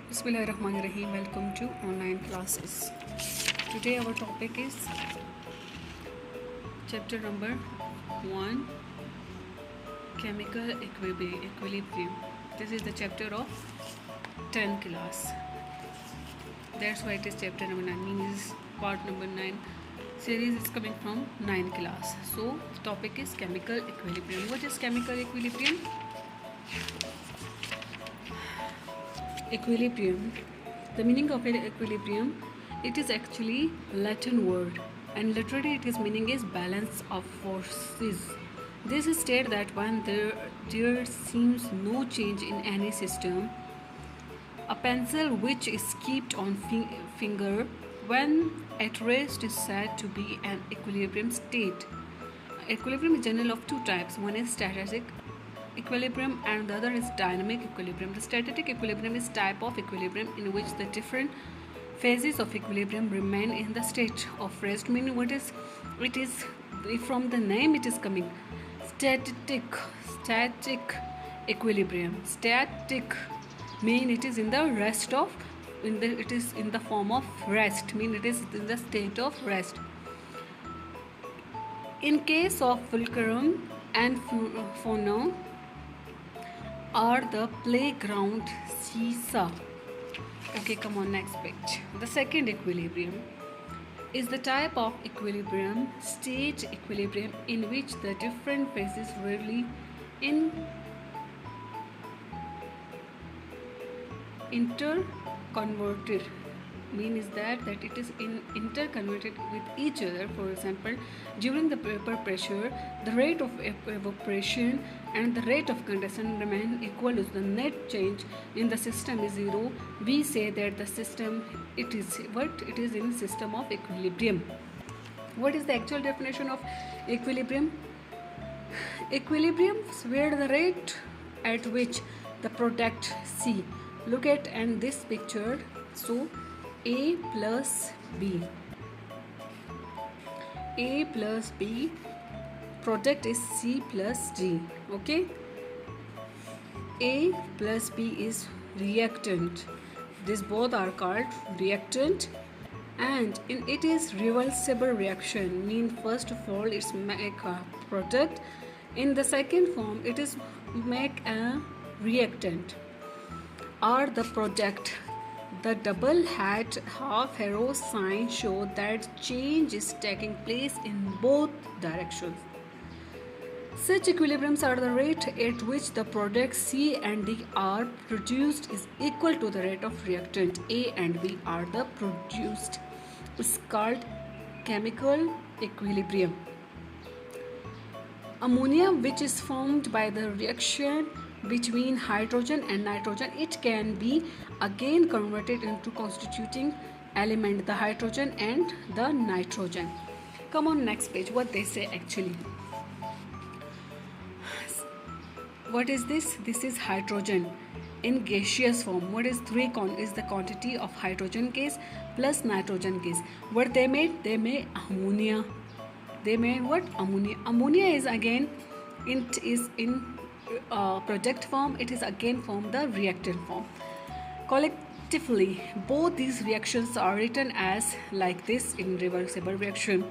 Bismillahirrahmanirrahim. Welcome to online classes. Today our topic is chapter number 1, chemical equilibrium. This is the chapter of 10 class. That's why it is chapter number 9, means part number 9. Series is coming from 9 class. So the topic is chemical equilibrium. What is chemical equilibrium? Equilibrium. The meaning of equilibrium, it is actually Latin word, and literally its meaning is balance of forces. This states that when there seems no change in any system, a pencil which is kept on finger when at rest is said to be an equilibrium state. Equilibrium is general of two types. One is static equilibrium and the other is dynamic equilibrium. The static equilibrium is type of equilibrium in which the different phases of equilibrium remain in the state of rest. Meaning what is it is from the name it is coming. Static equilibrium. Static mean it is in the rest of it is in the form of rest, mean it is in the state of rest. In case of fulcrum and phono are the playground seesaw. Okay, come on, next page. The second equilibrium is the type of equilibrium, state equilibrium, in which the different phases really interconverted. Mean is that it is interconverted with each other. For example, during the vapor pressure, the rate of evaporation and the rate of condensation remain equal to the net change in the system is zero. We say that the system it is in system of equilibrium. What is the actual definition of equilibrium? Equilibrium where the rate at which the product C, look at and this picture, so A plus B, product is C plus D. Okay, A plus B is reactant. These both are called reactant, and in it is reversible reaction. Mean first of all it's make a product, in the second form it is make a reactant or the product. The double hat half arrow sign show that change is taking place in both directions. Such equilibriums are the rate at which the products C and D are produced is equal to the rate of reactant A and B are the produced. It's called chemical equilibrium. Ammonia, which is formed by the reaction between hydrogen and nitrogen, it can be again converted into constituting element, the hydrogen and the nitrogen. Come on, next page, what they say actually. What is this? This is hydrogen in gaseous form. What is 3 is the quantity of hydrogen gas plus nitrogen gas. What they made? They made ammonia. They made what? Ammonia. Ammonia is again it is in product form, it is again from the reactant form. Collectively, both these reactions are written as like this in reversible reaction.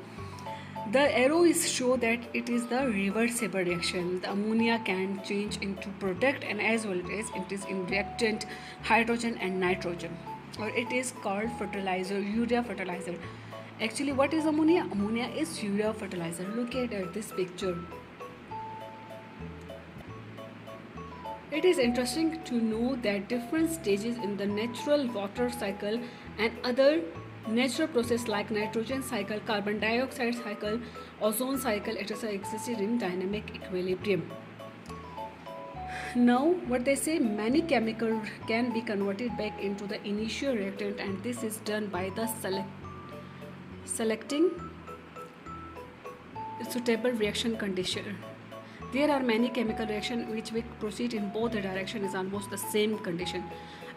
The arrow is show that it is the reversible reaction. The ammonia can change into product and as well as it is in reactant hydrogen and nitrogen, or it is called fertilizer, urea fertilizer. Actually, what is ammonia? Ammonia is urea fertilizer. Look at this picture. It is interesting to know that different stages in the natural water cycle and other natural process like nitrogen cycle, carbon dioxide cycle, ozone cycle, etc. existed in dynamic equilibrium. Now what they say, many chemicals can be converted back into the initial reactant, and this is done by the selecting suitable reaction condition. There are many chemical reactions which will proceed in both the direction is almost the same condition.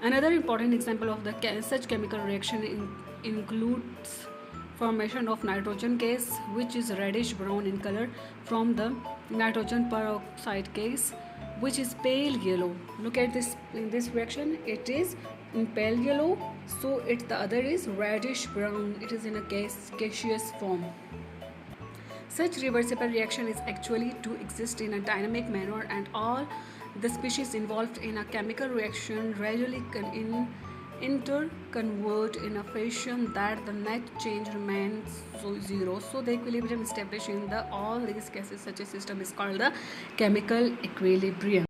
Another important example of such chemical reaction includes formation of nitrogen gas, which is reddish brown in color from the nitrogen peroxide gas. which is pale yellow. Look at this in this reaction. It is in pale yellow, so the other is reddish brown. It is in a gaseous form. Such reversible reaction is actually to exist in a dynamic manner, and all the species involved in a chemical reaction gradually interconvert in a fashion that the net change remains zero. So the equilibrium established in all these cases, such a system is called the chemical equilibrium.